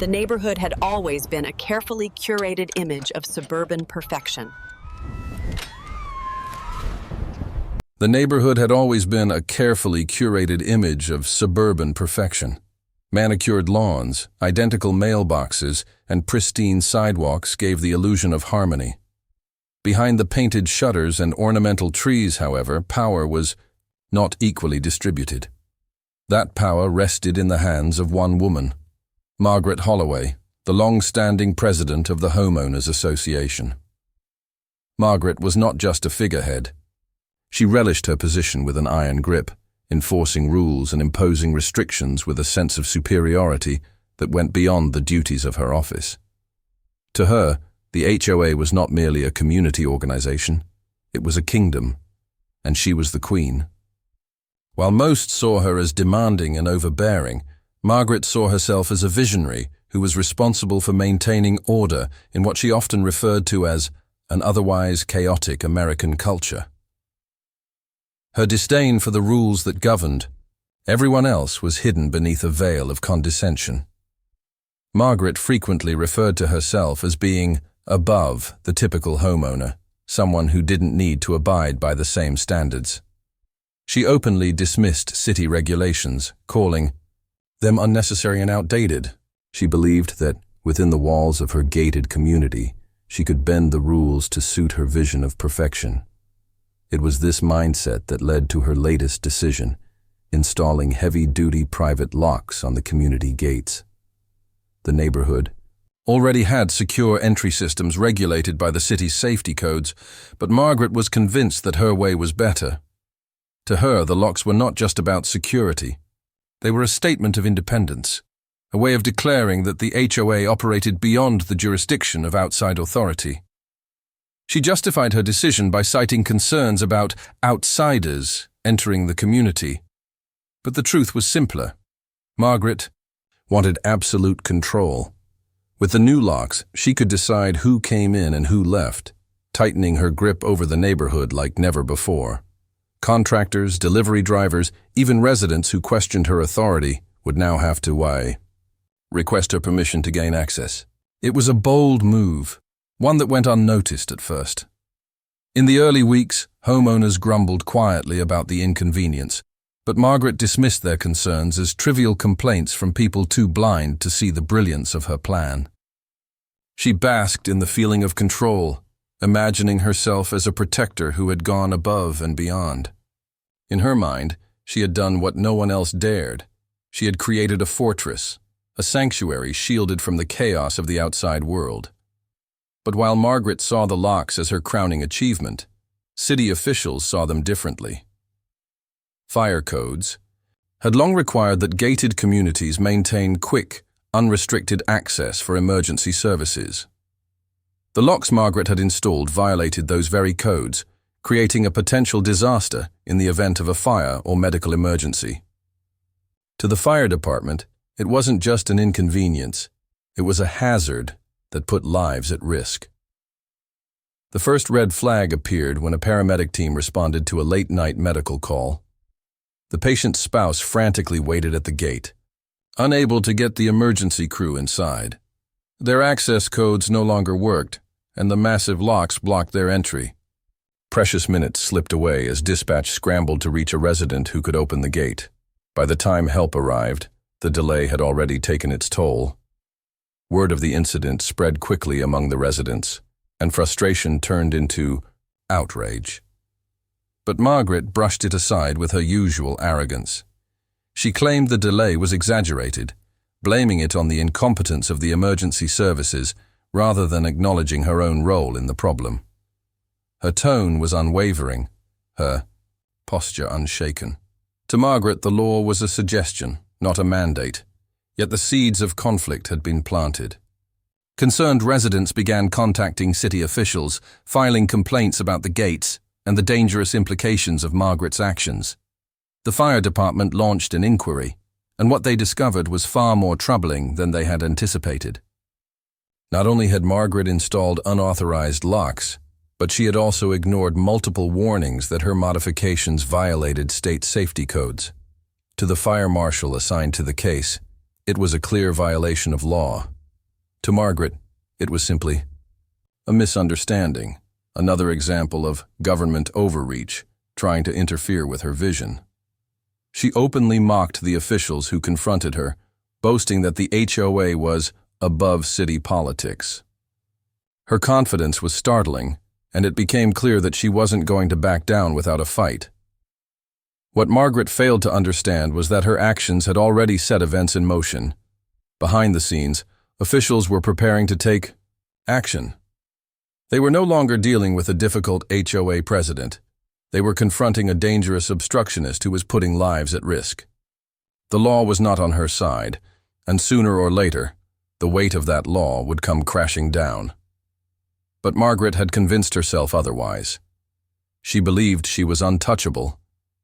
The neighborhood had always been a carefully curated image of suburban perfection. The neighborhood had always been a carefully curated image of suburban perfection. Manicured lawns, identical mailboxes, and pristine sidewalks gave the illusion of harmony. Behind the painted shutters and ornamental trees, however, power was not equally distributed. That power rested in the hands of one woman, Margaret Holloway, the long-standing president of the Homeowners Association. Margaret was not just a figurehead. She relished her position with an iron grip, enforcing rules and imposing restrictions with a sense of superiority that went beyond the duties of her office. To her, the HOA was not merely a community organization, it was a kingdom, and she was the queen. While most saw her as demanding and overbearing, Margaret saw herself as a visionary who was responsible for maintaining order in what she often referred to as an otherwise chaotic American culture. Her disdain for the rules that governed everyone else was hidden beneath a veil of condescension. Margaret frequently referred to herself as being above the typical homeowner, someone who didn't need to abide by the same standards. She openly dismissed city regulations, calling them unnecessary and outdated. She believed that within the walls of her gated community, she could bend the rules to suit her vision of perfection. It was this mindset that led to her latest decision, installing heavy-duty private locks on the community gates. The neighborhood already had secure entry systems regulated by the city's safety codes, but Margaret was convinced that her way was better. To her, the locks were not just about security. They were a statement of independence, a way of declaring that the HOA operated beyond the jurisdiction of outside authority. She justified her decision by citing concerns about outsiders entering the community. But the truth was simpler. Margaret wanted absolute control. With the new locks, she could decide who came in and who left, tightening her grip over the neighborhood like never before. Contractors, delivery drivers, even residents who questioned her authority would now have to request her permission to gain access. It was a bold move, one that went unnoticed at first. In the early weeks, homeowners grumbled quietly about the inconvenience, but Margaret dismissed their concerns as trivial complaints from people too blind to see the brilliance of her plan. She basked in the feeling of control, imagining herself as a protector who had gone above and beyond. In her mind, she had done what no one else dared. She had created a fortress, a sanctuary shielded from the chaos of the outside world. But while Margaret saw the locks as her crowning achievement, city officials saw them differently. Fire codes had long required that gated communities maintain quick, unrestricted access for emergency services. The locks Margaret had installed violated those very codes, creating a potential disaster in the event of a fire or medical emergency. To the fire department, it wasn't just an inconvenience, it was a hazard that put lives at risk. The first red flag appeared when a paramedic team responded to a late-night medical call. The patient's spouse frantically waited at the gate, unable to get the emergency crew inside. Their access codes no longer worked, and the massive locks blocked their entry. Precious minutes slipped away as dispatch scrambled to reach a resident who could open the gate. By the time help arrived, the delay had already taken its toll. Word of the incident spread quickly among the residents, and frustration turned into outrage. But Margaret brushed it aside with her usual arrogance. She claimed the delay was exaggerated, blaming it on the incompetence of the emergency services rather than acknowledging her own role in the problem. Her tone was unwavering, her posture unshaken. To Margaret, the law was a suggestion, not a mandate. Yet the seeds of conflict had been planted. Concerned residents began contacting city officials, filing complaints about the gates and the dangerous implications of Margaret's actions. The fire department launched an inquiry, and what they discovered was far more troubling than they had anticipated. Not only had Margaret installed unauthorized locks, but she had also ignored multiple warnings that her modifications violated state safety codes. To the fire marshal assigned to the case, It was a clear violation of law. To Margaret, it was simply a misunderstanding, another example of government overreach, trying to interfere with her vision. She openly mocked the officials who confronted her, boasting that the HOA was above city politics. Her confidence was startling, and it became clear that she wasn't going to back down without a fight. What Margaret failed to understand was that her actions had already set events in motion. Behind the scenes, officials were preparing to take action. They were no longer dealing with a difficult HOA president. They were confronting a dangerous obstructionist who was putting lives at risk. The law was not on her side, and sooner or later, the weight of that law would come crashing down. But Margaret had convinced herself otherwise. She believed she was untouchable,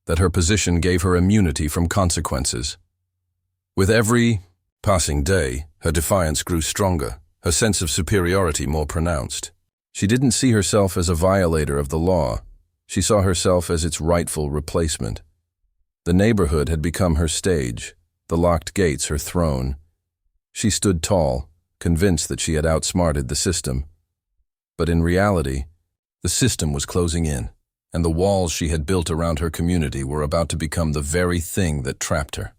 that her position gave her immunity from consequences. With every passing day, her defiance grew stronger, her sense of superiority more pronounced. She didn't see herself as a violator of the law. She saw herself as its rightful replacement. The neighborhood had become her stage, the locked gates her throne. She stood tall, convinced that she had outsmarted the system. But in reality, the system was closing in, and the walls she had built around her community were about to become the very thing that trapped her.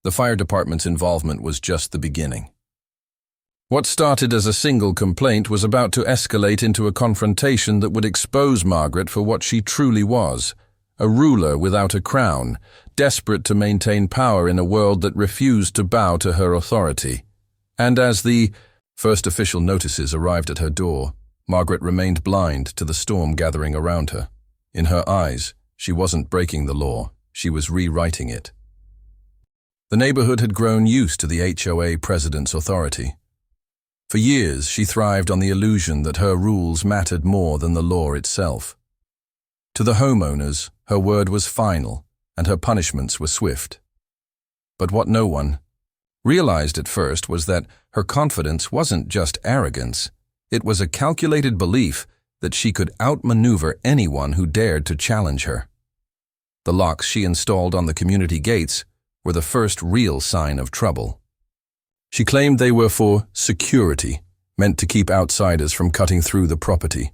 The fire department's involvement was just the beginning. What started as a single complaint was about to escalate into a confrontation that would expose Margaret for what she truly was, a ruler without a crown, desperate to maintain power in a world that refused to bow to her authority. And as the first official notices arrived at her door, Margaret remained blind to the storm gathering around her. In her eyes, she wasn't breaking the law, she was rewriting it. The neighborhood had grown used to the HOA president's authority. For years, she thrived on the illusion that her rules mattered more than the law itself. To the homeowners, her word was final, and her punishments were swift. But what no one realized at first was that her confidence wasn't just arrogance, it was a calculated belief that she could outmaneuver anyone who dared to challenge her. The locks she installed on the community gates were the first real sign of trouble. She claimed they were for security, meant to keep outsiders from cutting through the property.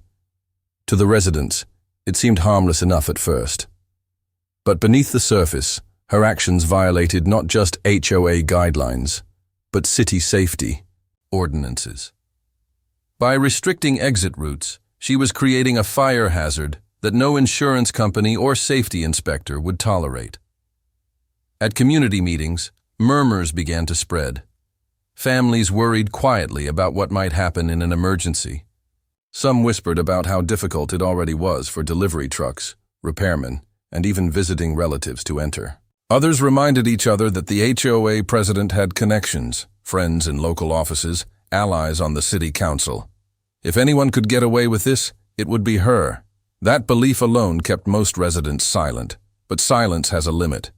To the residents, it seemed harmless enough at first. But beneath the surface, her actions violated not just HOA guidelines, but city safety ordinances. By restricting exit routes, she was creating a fire hazard that no insurance company or safety inspector would tolerate. At community meetings, murmurs began to spread. Families worried quietly about what might happen in an emergency. Some whispered about how difficult it already was for delivery trucks, repairmen, and even visiting relatives to enter. Others reminded each other that the HOA president had connections, friends in local offices, allies on the city council. If anyone could get away with this, it would be her. That belief alone kept most residents silent, but silence has a limit.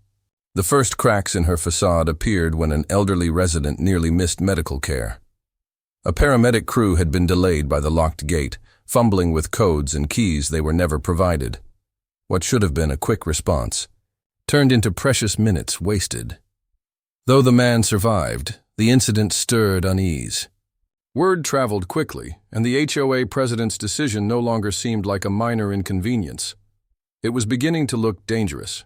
The first cracks in her facade appeared when an elderly resident nearly missed medical care. A paramedic crew had been delayed by the locked gate, fumbling with codes and keys they were never provided. What should have been a quick response turned into precious minutes wasted. Though the man survived, the incident stirred unease. Word traveled quickly, and the HOA president's decision no longer seemed like a minor inconvenience. It was beginning to look dangerous.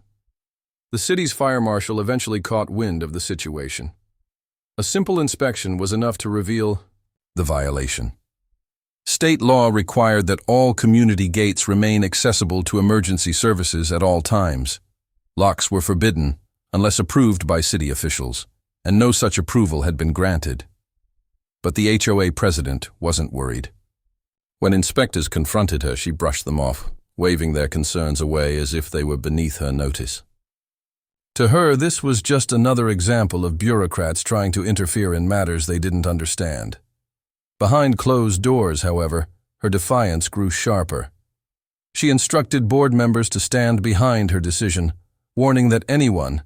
The city's fire marshal eventually caught wind of the situation. A simple inspection was enough to reveal the violation. State law required that all community gates remain accessible to emergency services at all times. Locks were forbidden unless approved by city officials, and no such approval had been granted. But the HOA president wasn't worried. When inspectors confronted her, she brushed them off, waving their concerns away as if they were beneath her notice. To her, this was just another example of bureaucrats trying to interfere in matters they didn't understand. Behind closed doors, however, her defiance grew sharper. She instructed board members to stand behind her decision, warning that anyone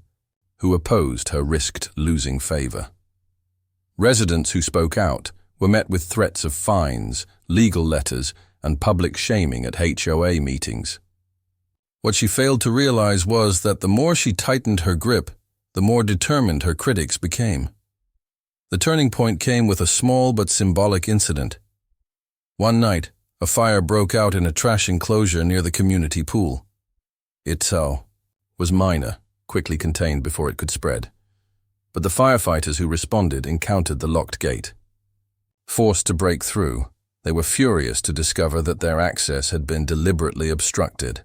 who opposed her risked losing favor. Residents who spoke out were met with threats of fines, legal letters, and public shaming at HOA meetings. What she failed to realize was that the more she tightened her grip, the more determined her critics became. The turning point came with a small but symbolic incident. One night, a fire broke out in a trash enclosure near the community pool. It was minor, quickly contained before it could spread. But the firefighters who responded encountered the locked gate. Forced to break through, they were furious to discover that their access had been deliberately obstructed.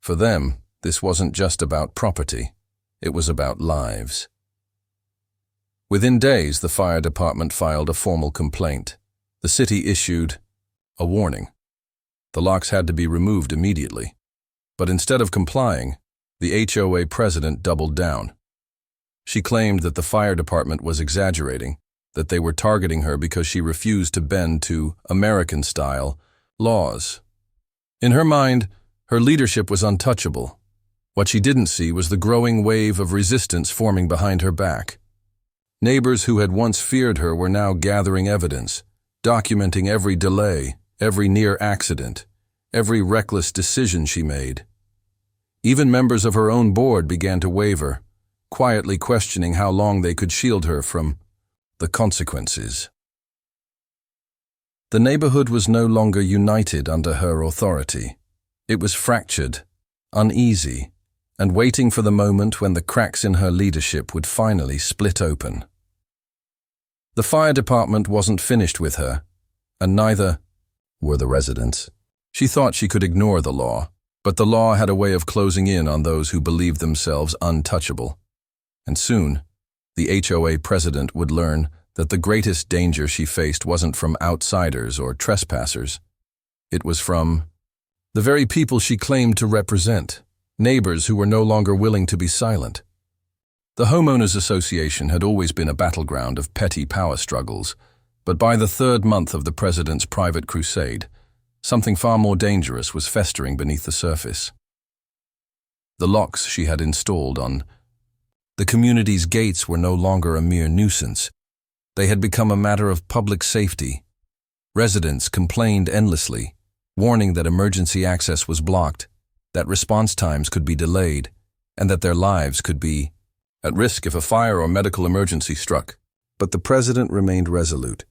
For them, this wasn't just about property, it was about lives. Within days, the fire department filed a formal complaint. The city issued a warning. The locks had to be removed immediately. But instead of complying, the HOA president doubled down. She claimed that the fire department was exaggerating, that they were targeting her because she refused to bend to American-style laws. In her mind, her leadership was untouchable. What she didn't see was the growing wave of resistance forming behind her back. Neighbors who had once feared her were now gathering evidence, documenting every delay, every near accident, every reckless decision she made. Even members of her own board began to waver, quietly questioning how long they could shield her from the consequences. The neighborhood was no longer united under her authority. It was fractured, uneasy, and waiting for the moment when the cracks in her leadership would finally split open. The fire department wasn't finished with her, and neither were the residents. She thought she could ignore the law, but the law had a way of closing in on those who believed themselves untouchable. And soon, the HOA president would learn that the greatest danger she faced wasn't from outsiders or trespassers. It was from the very people she claimed to represent, neighbors who were no longer willing to be silent. The Homeowners Association had always been a battleground of petty power struggles, but by the third month of the president's private crusade, something far more dangerous was festering beneath the surface. The locks she had installed on the community's gates were no longer a mere nuisance. They had become a matter of public safety. Residents complained endlessly, warning that emergency access was blocked, that response times could be delayed, and that their lives could be at risk if a fire or medical emergency struck. But the president remained resolute.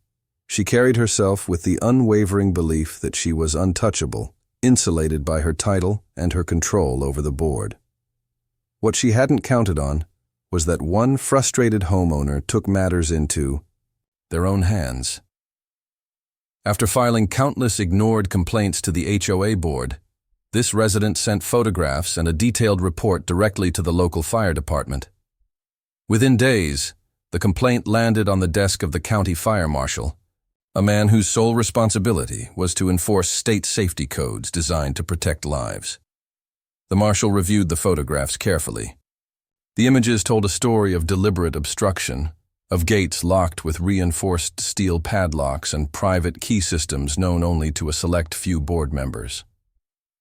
She carried herself with the unwavering belief that she was untouchable, insulated by her title and her control over the board. What she hadn't counted on was that one frustrated homeowner took matters into their own hands. After filing countless ignored complaints to the HOA board, this resident sent photographs and a detailed report directly to the local fire department. Within days, the complaint landed on the desk of the county fire marshal, a man whose sole responsibility was to enforce state safety codes designed to protect lives. The marshal reviewed the photographs carefully. The images told a story of deliberate obstruction, of gates locked with reinforced steel padlocks and private key systems known only to a select few board members.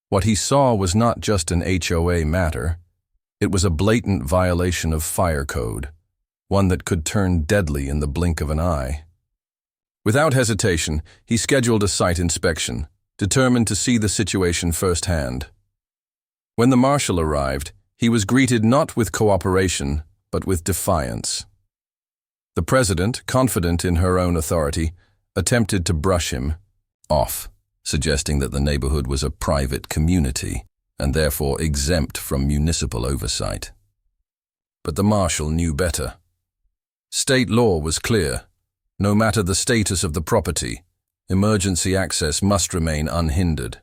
What he saw was not just an HOA matter, it was a blatant violation of fire code, one that could turn deadly in the blink of an eye. Without hesitation, he scheduled a site inspection, determined to see the situation firsthand. When the marshal arrived, he was greeted not with cooperation, but with defiance. The president, confident in her own authority, attempted to brush him off, suggesting that the neighborhood was a private community and therefore exempt from municipal oversight. But the marshal knew better. State law was clear. No matter the status of the property, emergency access must remain unhindered.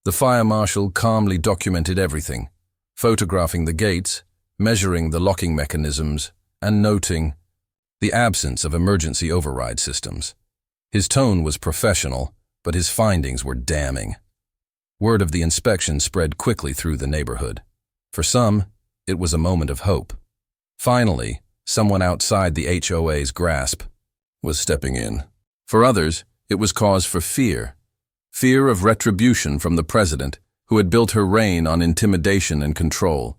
The fire marshal calmly documented everything, photographing the gates, measuring the locking mechanisms, and noting the absence of emergency override systems. His tone was professional, but his findings were damning. Word of the inspection spread quickly through the neighborhood. For some, it was a moment of hope. Finally, someone outside the HOA's grasp was stepping in. For others, it was cause for fear. Fear of retribution from the president, who had built her reign on intimidation and control.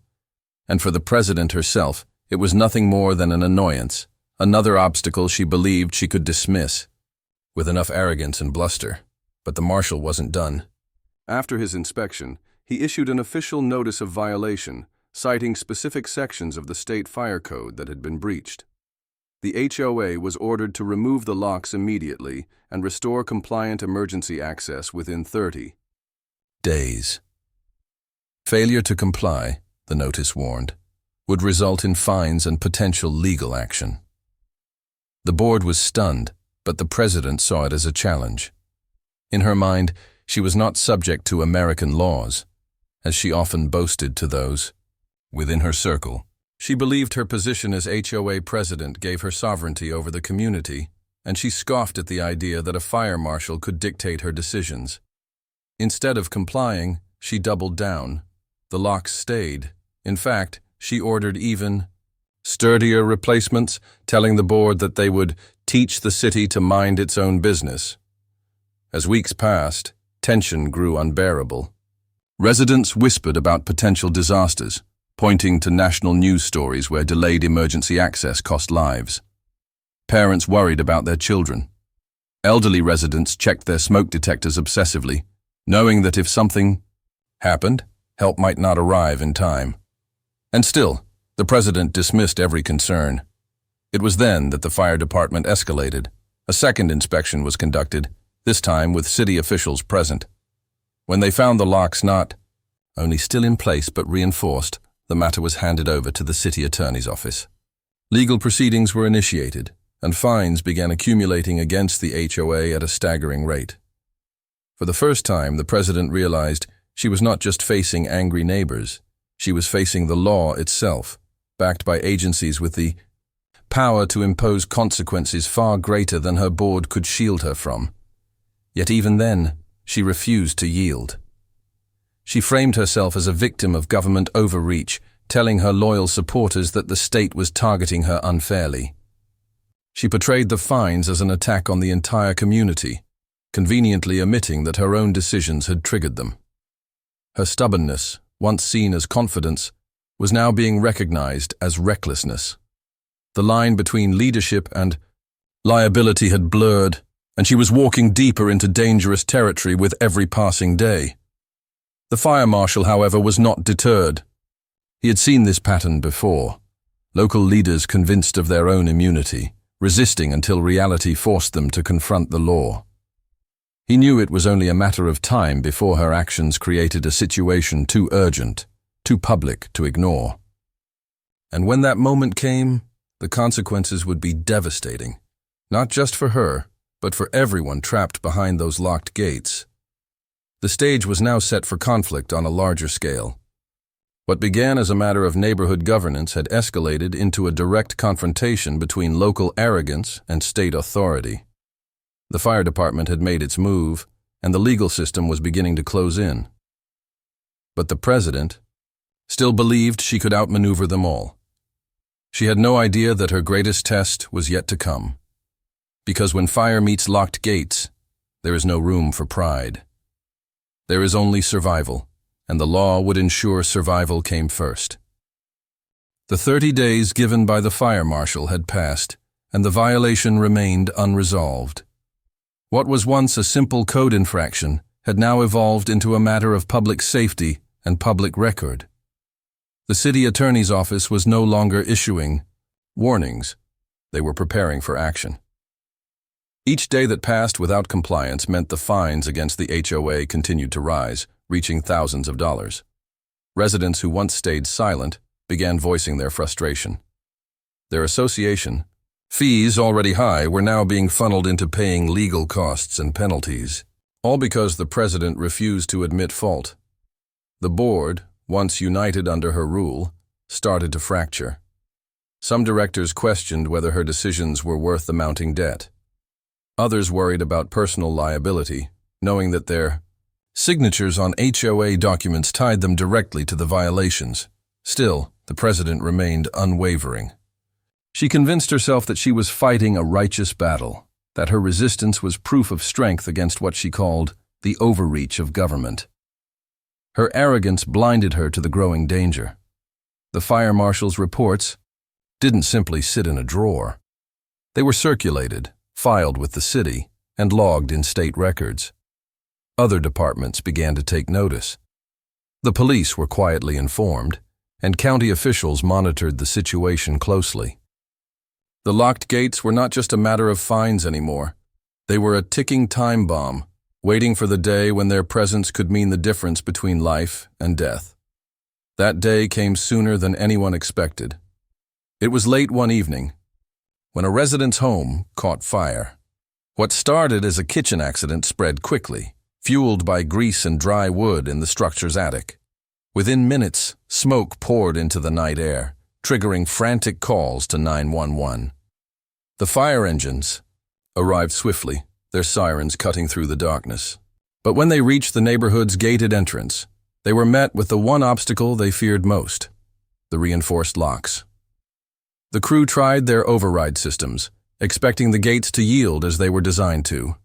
And for the president herself, it was nothing more than an annoyance, another obstacle she believed she could dismiss with enough arrogance and bluster. But the marshal wasn't done. After his inspection, he issued an official notice of violation, citing specific sections of the state fire code that had been breached. The HOA was ordered to remove the locks immediately and restore compliant emergency access within 30 days. Failure to comply, the notice warned, would result in fines and potential legal action. The board was stunned, but the president saw it as a challenge. In her mind, she was not subject to American laws, as she often boasted to those within her circle. She believed her position as HOA president gave her sovereignty over the community, and she scoffed at the idea that a fire marshal could dictate her decisions. Instead of complying, she doubled down. The locks stayed. In fact, she ordered even sturdier replacements, telling the board that they would teach the city to mind its own business. As weeks passed, tension grew unbearable. Residents whispered about potential disasters, pointing to national news stories where delayed emergency access cost lives. Parents worried about their children. Elderly residents checked their smoke detectors obsessively, knowing that if something happened, help might not arrive in time. And still, the president dismissed every concern. It was then that the fire department escalated. A second inspection was conducted, this time with city officials present. When they found the locks not only still in place but reinforced, the matter was handed over to the city attorney's office. Legal proceedings were initiated, and fines began accumulating against the HOA at a staggering rate. For the first time, the president realized she was not just facing angry neighbors, she was facing the law itself, backed by agencies with the power to impose consequences far greater than her board could shield her from. Yet even then, she refused to yield. She framed herself as a victim of government overreach, telling her loyal supporters that the state was targeting her unfairly. She portrayed the fines as an attack on the entire community, conveniently omitting that her own decisions had triggered them. Her stubbornness, once seen as confidence, was now being recognized as recklessness. The line between leadership and liability had blurred, and she was walking deeper into dangerous territory with every passing day. The fire marshal, however, was not deterred. He had seen this pattern before. Local leaders convinced of their own immunity, resisting until reality forced them to confront the law. He knew it was only a matter of time before her actions created a situation too urgent, too public to ignore. And when that moment came, the consequences would be devastating, not just for her, but for everyone trapped behind those locked gates. The stage was now set for conflict on a larger scale. What began as a matter of neighborhood governance had escalated into a direct confrontation between local arrogance and state authority. The fire department had made its move, and the legal system was beginning to close in. But the president still believed she could outmaneuver them all. She had no idea that her greatest test was yet to come. Because when fire meets locked gates, there is no room for pride. There is only survival, and the law would ensure survival came first. The 30 days given by the fire marshal had passed, and the violation remained unresolved. What was once a simple code infraction had now evolved into a matter of public safety and public record. The city attorney's office was no longer issuing warnings. They were preparing for action. Each day that passed without compliance meant the fines against the HOA continued to rise, reaching thousands of dollars. Residents who once stayed silent began voicing their frustration. Their association fees, already high, were now being funneled into paying legal costs and penalties, all because the president refused to admit fault. The board, once united under her rule, started to fracture. Some directors questioned whether her decisions were worth the mounting debt. Others worried about personal liability, knowing that their signatures on HOA documents tied them directly to the violations. Still, the president remained unwavering. She convinced herself that she was fighting a righteous battle, that her resistance was proof of strength against what she called the overreach of government. Her arrogance blinded her to the growing danger. The fire marshal's reports didn't simply sit in a drawer. They were circulated, filed with the city, and logged in state records. Other departments began to take notice. The police were quietly informed, and county officials monitored the situation closely. The locked gates were not just a matter of fines anymore. They were a ticking time bomb, waiting for the day when their presence could mean the difference between life and death. That day came sooner than anyone expected. It was late one evening, when a resident's home caught fire. What started as a kitchen accident spread quickly, fueled by grease and dry wood in the structure's attic. Within minutes, smoke poured into the night air, triggering frantic calls to 911. The fire engines arrived swiftly, their sirens cutting through the darkness. But when they reached the neighborhood's gated entrance, they were met with the one obstacle they feared most: the reinforced locks. The crew tried their override systems, expecting the gates to yield as they were designed to.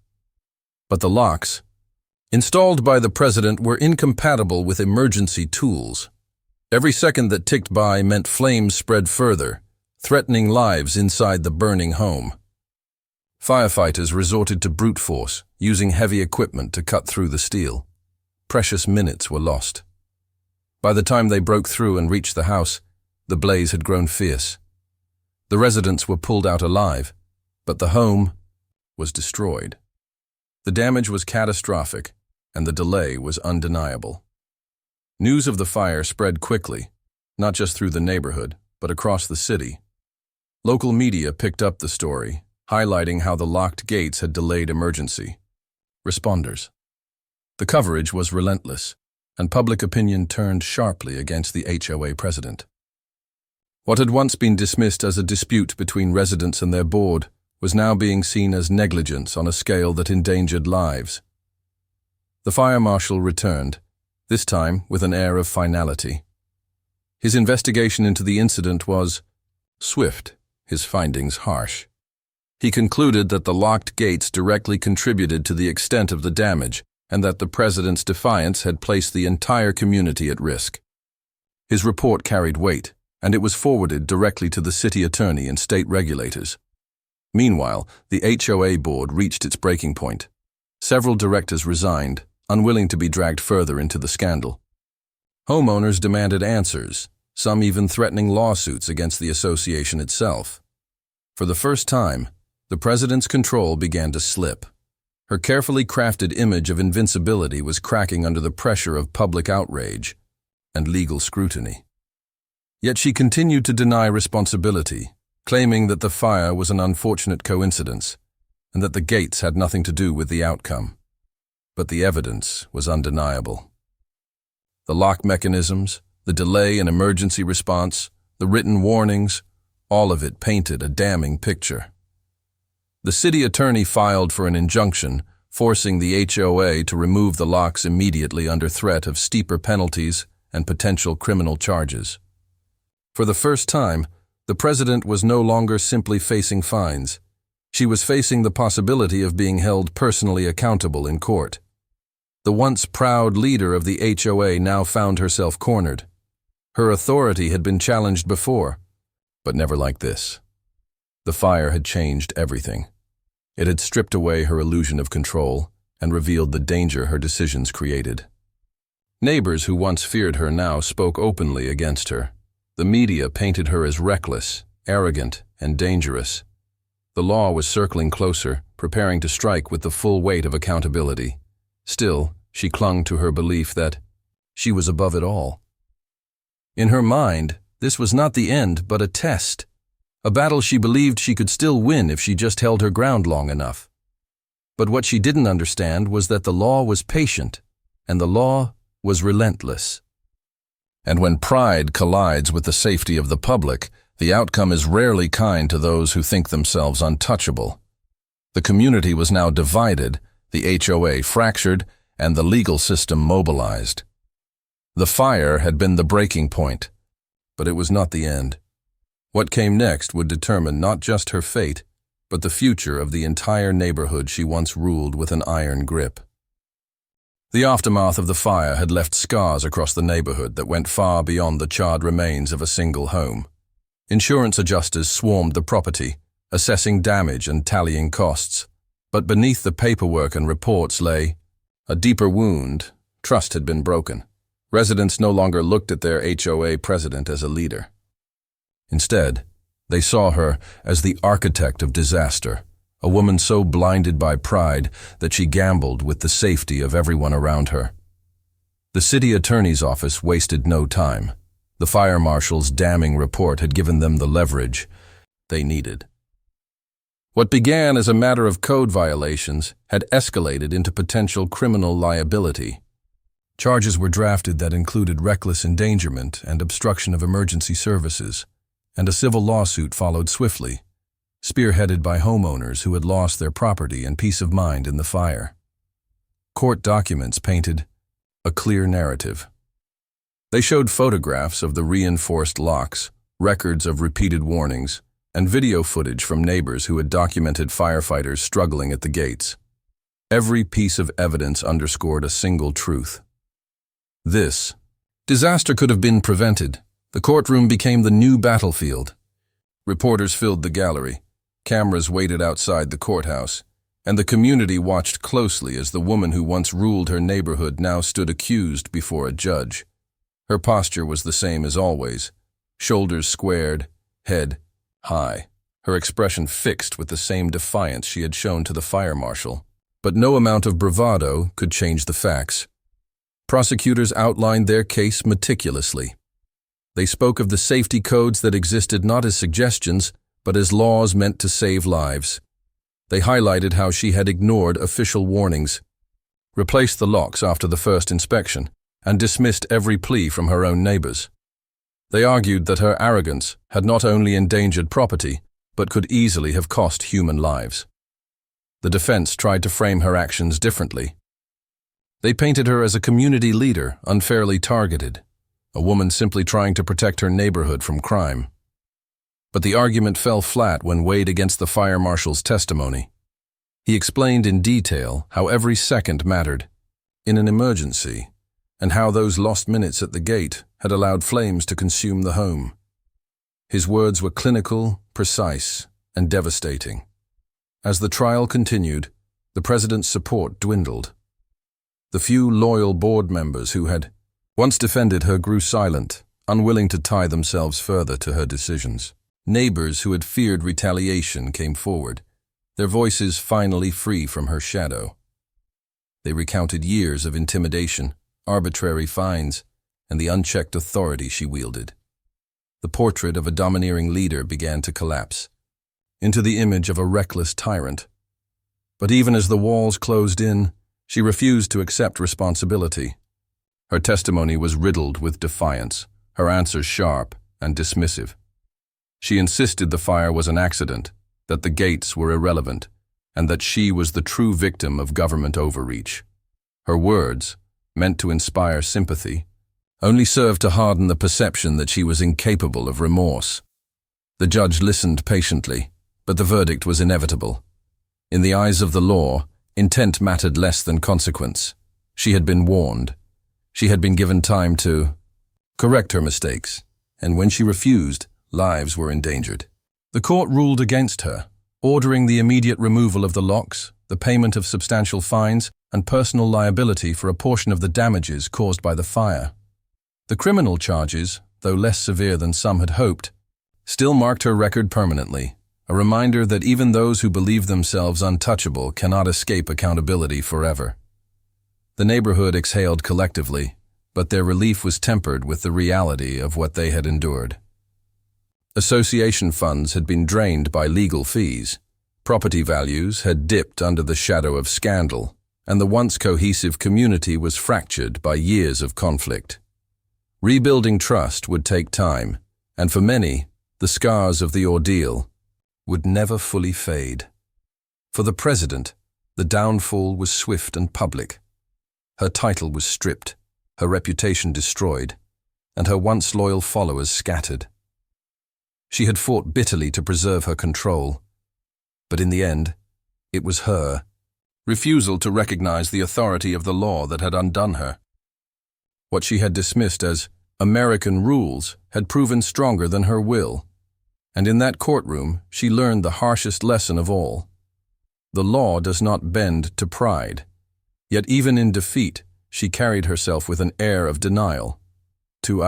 But the locks, installed by the president, were incompatible with emergency tools. Every second that ticked by meant flames spread further, threatening lives inside the burning home. Firefighters resorted to brute force, using heavy equipment to cut through the steel. Precious minutes were lost. By the time they broke through and reached the house, the blaze had grown fierce. The residents were pulled out alive, but the home was destroyed. The damage was catastrophic, and the delay was undeniable. News of the fire spread quickly, not just through the neighborhood, but across the city. Local media picked up the story, highlighting how the locked gates had delayed emergency responders. The coverage was relentless, and public opinion turned sharply against the HOA president. What had once been dismissed as a dispute between residents and their board was now being seen as negligence on a scale that endangered lives. The fire marshal returned, this time with an air of finality. His investigation into the incident was swift, his findings harsh. He concluded that the locked gates directly contributed to the extent of the damage, and that the president's defiance had placed the entire community at risk. His report carried weight, and it was forwarded directly to the city attorney and state regulators. Meanwhile, the HOA board reached its breaking point. Several directors resigned, unwilling to be dragged further into the scandal. Homeowners demanded answers, some even threatening lawsuits against the association itself. For the first time, the president's control began to slip. Her carefully crafted image of invincibility was cracking under the pressure of public outrage and legal scrutiny. Yet she continued to deny responsibility, claiming that the fire was an unfortunate coincidence and that the gates had nothing to do with the outcome. But the evidence was undeniable. The lock mechanisms, the delay in emergency response, the written warnings, all of it painted a damning picture. The city attorney filed for an injunction, forcing the HOA to remove the locks immediately under threat of steeper penalties and potential criminal charges. For the first time, the president was no longer simply facing fines. She was facing the possibility of being held personally accountable in court. The once proud leader of the HOA now found herself cornered. Her authority had been challenged before, but never like this. The fire had changed everything. It had stripped away her illusion of control and revealed the danger her decisions created. Neighbors who once feared her now spoke openly against her. The media painted her as reckless, arrogant, and dangerous. The law was circling closer, preparing to strike with the full weight of accountability. Still, she clung to her belief that she was above it all. In her mind, this was not the end, but a test. A battle she believed she could still win if she just held her ground long enough. But what she didn't understand was that the law was patient, and the law was relentless. And when pride collides with the safety of the public, the outcome is rarely kind to those who think themselves untouchable. The community was now divided, the HOA fractured, and the legal system mobilized. The fire had been the breaking point, but it was not the end. What came next would determine not just her fate, but the future of the entire neighborhood she once ruled with an iron grip. The aftermath of the fire had left scars across the neighborhood that went far beyond the charred remains of a single home. Insurance adjusters swarmed the property, assessing damage and tallying costs. But beneath the paperwork and reports lay a deeper wound. Trust had been broken. Residents no longer looked at their HOA president as a leader. Instead, they saw her as the architect of disaster, a woman so blinded by pride that she gambled with the safety of everyone around her. The city attorney's office wasted no time. The fire marshal's damning report had given them the leverage they needed. What began as a matter of code violations had escalated into potential criminal liability. Charges were drafted that included reckless endangerment and obstruction of emergency services, and a civil lawsuit followed swiftly, spearheaded by homeowners who had lost their property and peace of mind in the fire. Court documents painted a clear narrative. They showed photographs of the reinforced locks, records of repeated warnings, and video footage from neighbors who had documented firefighters struggling at the gates. Every piece of evidence underscored a single truth. This disaster could have been prevented. The courtroom became the new battlefield. Reporters filled the gallery, cameras waited outside the courthouse, and the community watched closely as the woman who once ruled her neighborhood now stood accused before a judge. Her posture was the same as always, shoulders squared, head high, her expression fixed with the same defiance she had shown to the fire marshal. But no amount of bravado could change the facts. Prosecutors outlined their case meticulously. They spoke of the safety codes that existed not as suggestions, but as laws meant to save lives. They highlighted how she had ignored official warnings, replaced the locks after the first inspection, and dismissed every plea from her own neighbors. They argued that her arrogance had not only endangered property, but could easily have cost human lives. The defense tried to frame her actions differently. They painted her as a community leader, unfairly targeted, a woman simply trying to protect her neighborhood from crime. But the argument fell flat when weighed against the fire marshal's testimony. He explained in detail how every second mattered in an emergency, and how those lost minutes at the gate had allowed flames to consume the home. His words were clinical, precise, and devastating. As the trial continued, the president's support dwindled. The few loyal board members who had once defended her grew silent, unwilling to tie themselves further to her decisions. Neighbors who had feared retaliation came forward, their voices finally free from her shadow. They recounted years of intimidation, arbitrary fines, and the unchecked authority she wielded. The portrait of a domineering leader began to collapse into the image of a reckless tyrant. But even as the walls closed in, she refused to accept responsibility. Her testimony was riddled with defiance, her answers sharp and dismissive. She insisted the fire was an accident, that the gates were irrelevant, and that she was the true victim of government overreach. Her words, meant to inspire sympathy, only served to harden the perception that she was incapable of remorse. The judge listened patiently, but the verdict was inevitable. In the eyes of the law, intent mattered less than consequence. She had been warned. She had been given time to correct her mistakes, and when she refused, lives were endangered. The court ruled against her, ordering the immediate removal of the locks, the payment of substantial fines, and personal liability for a portion of the damages caused by the fire. The criminal charges, though less severe than some had hoped, still marked her record permanently, a reminder that even those who believe themselves untouchable cannot escape accountability forever. The neighborhood exhaled collectively, but their relief was tempered with the reality of what they had endured. Association funds had been drained by legal fees, property values had dipped under the shadow of scandal, and the once cohesive community was fractured by years of conflict. Rebuilding trust would take time, and for many, the scars of the ordeal would never fully fade. For the president, the downfall was swift and public. Her title was stripped, her reputation destroyed, and her once loyal followers scattered. She had fought bitterly to preserve her control, but in the end, it was her refusal to recognize the authority of the law that had undone her. What she had dismissed as American rules had proven stronger than her will, and in that courtroom she learned the harshest lesson of all. The law does not bend to pride, yet even in defeat, she carried herself with an air of denial. To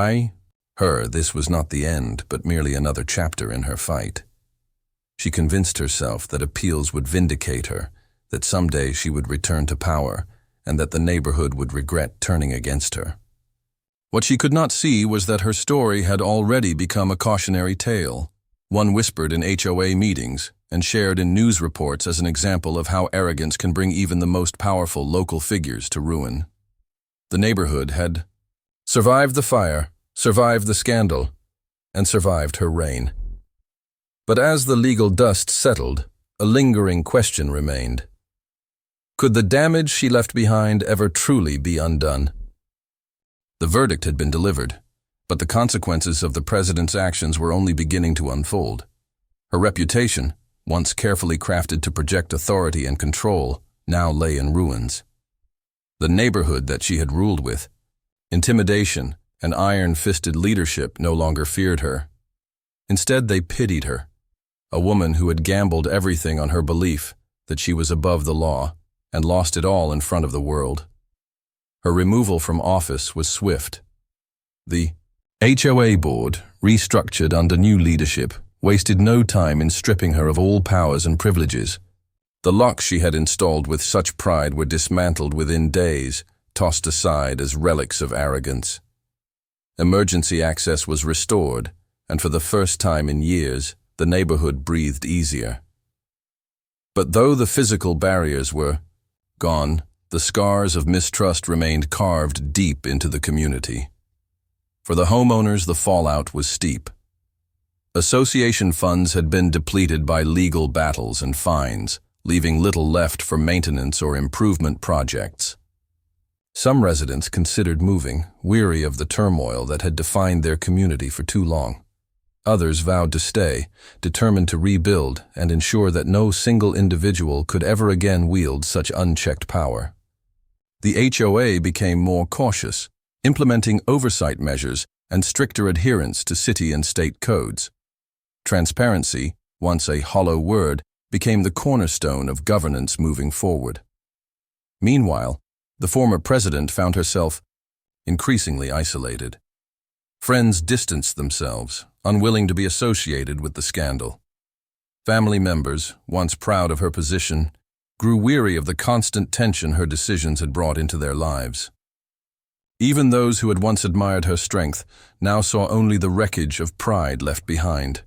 her, this was not the end, but merely another chapter in her fight. She convinced herself that appeals would vindicate her, that someday she would return to power, and that the neighborhood would regret turning against her. What she could not see was that her story had already become a cautionary tale, one whispered in HOA meetings and shared in news reports as an example of how arrogance can bring even the most powerful local figures to ruin. The neighborhood had survived the fire, survived the scandal, and survived her reign. But as the legal dust settled, a lingering question remained. Could the damage she left behind ever truly be undone? The verdict had been delivered, but the consequences of the president's actions were only beginning to unfold. Her reputation, once carefully crafted to project authority and control, now lay in ruins. The neighborhood that she had ruled with, intimidation and iron-fisted leadership no longer feared her. Instead, they pitied her, a woman who had gambled everything on her belief that she was above the law and lost it all in front of the world. Her removal from office was swift. The HOA board, restructured under new leadership, wasted no time in stripping her of all powers and privileges. The locks she had installed with such pride were dismantled within days, tossed aside as relics of arrogance. Emergency access was restored, and for the first time in years, the neighborhood breathed easier. But though the physical barriers were gone, the scars of mistrust remained carved deep into the community. For the homeowners, the fallout was steep. Association funds had been depleted by legal battles and fines, leaving little left for maintenance or improvement projects. Some residents considered moving, weary of the turmoil that had defined their community for too long. Others vowed to stay, determined to rebuild and ensure that no single individual could ever again wield such unchecked power. The HOA became more cautious, implementing oversight measures and stricter adherence to city and state codes. Transparency, once a hollow word, became the cornerstone of governance moving forward. Meanwhile, the former president found herself increasingly isolated. Friends distanced themselves, unwilling to be associated with the scandal. Family members, once proud of her position, grew weary of the constant tension her decisions had brought into their lives. Even those who had once admired her strength now saw only the wreckage of pride left behind.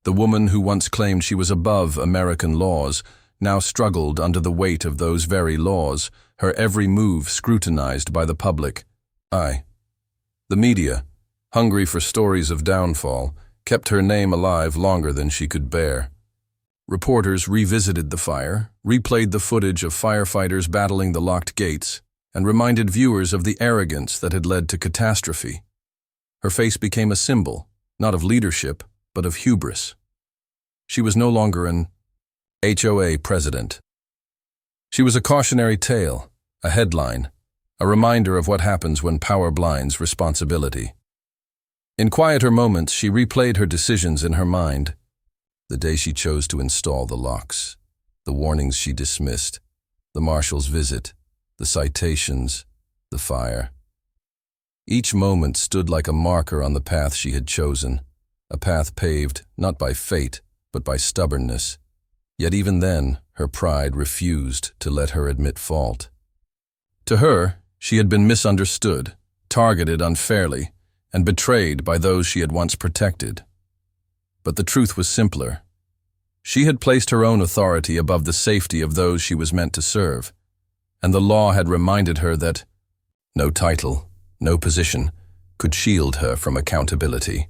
The woman who once claimed she was above American laws now struggled under the weight of those very laws, her every move scrutinized by the public. The media, hungry for stories of downfall, kept her name alive longer than she could bear. Reporters revisited the fire, replayed the footage of firefighters battling the locked gates, and reminded viewers of the arrogance that had led to catastrophe. Her face became a symbol, not of leadership, but of hubris. She was no longer an HOA president. She was a cautionary tale, a headline, a reminder of what happens when power blinds responsibility. In quieter moments, she replayed her decisions in her mind. The day she chose to install the locks, the warnings she dismissed, the marshal's visit, the citations, the fire. Each moment stood like a marker on the path she had chosen, a path paved not by fate, but by stubbornness. Yet even then, her pride refused to let her admit fault. To her, she had been misunderstood, targeted unfairly, and betrayed by those she had once protected. But the truth was simpler. She had placed her own authority above the safety of those she was meant to serve, and the law had reminded her that no title, no position, could shield her from accountability.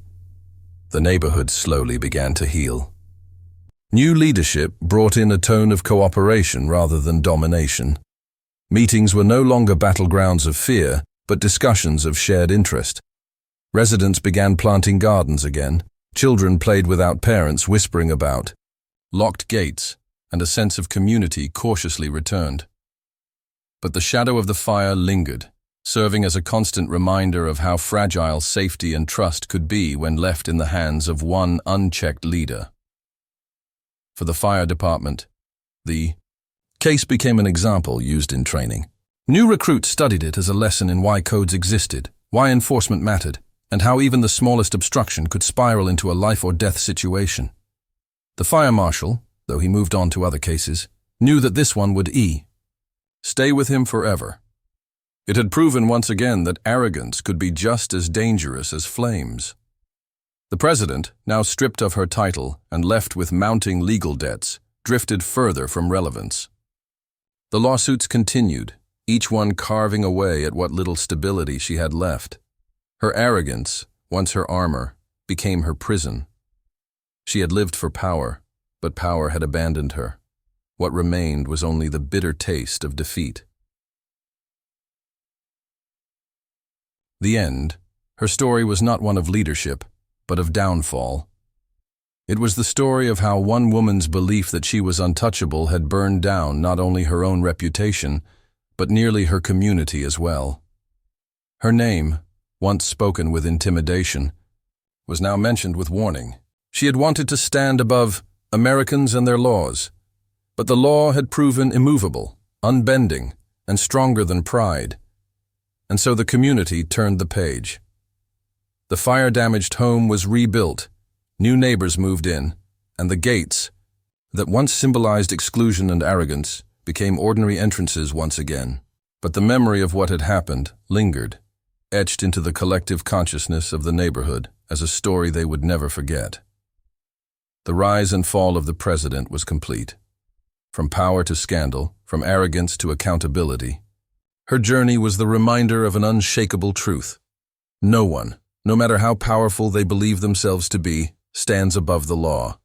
The neighborhood slowly began to heal. New leadership brought in a tone of cooperation rather than domination. Meetings were no longer battlegrounds of fear, but discussions of shared interest. Residents began planting gardens again. Children played without parents whispering about. Locked gates, and a sense of community cautiously returned. But the shadow of the fire lingered, serving as a constant reminder of how fragile safety and trust could be when left in the hands of one unchecked leader. For the fire department, the case became an example used in training. New recruits studied it as a lesson in why codes existed, why enforcement mattered, and how even the smallest obstruction could spiral into a life-or-death situation. The fire marshal, though he moved on to other cases, knew that this one would stay with him forever. It had proven once again that arrogance could be just as dangerous as flames. The president, now stripped of her title and left with mounting legal debts, drifted further from relevance. The lawsuits continued, each one carving away at what little stability she had left. Her arrogance, once her armor, became her prison. She had lived for power, but power had abandoned her. What remained was only the bitter taste of defeat. The end. Her story was not one of leadership, but of downfall. It was the story of how one woman's belief that she was untouchable had burned down not only her own reputation, but nearly her community as well. Her name, once spoken with intimidation, was now mentioned with warning. She had wanted to stand above Americans and their laws, but the law had proven immovable, unbending, and stronger than pride. And so the community turned the page. The fire-damaged home was rebuilt, new neighbors moved in, and the gates, that once symbolized exclusion and arrogance, became ordinary entrances once again. But the memory of what had happened lingered, etched into the collective consciousness of the neighborhood as a story they would never forget. The rise and fall of the president was complete. From power to scandal, from arrogance to accountability, her journey was the reminder of an unshakable truth. No one, no matter how powerful they believe themselves to be, stands above the law.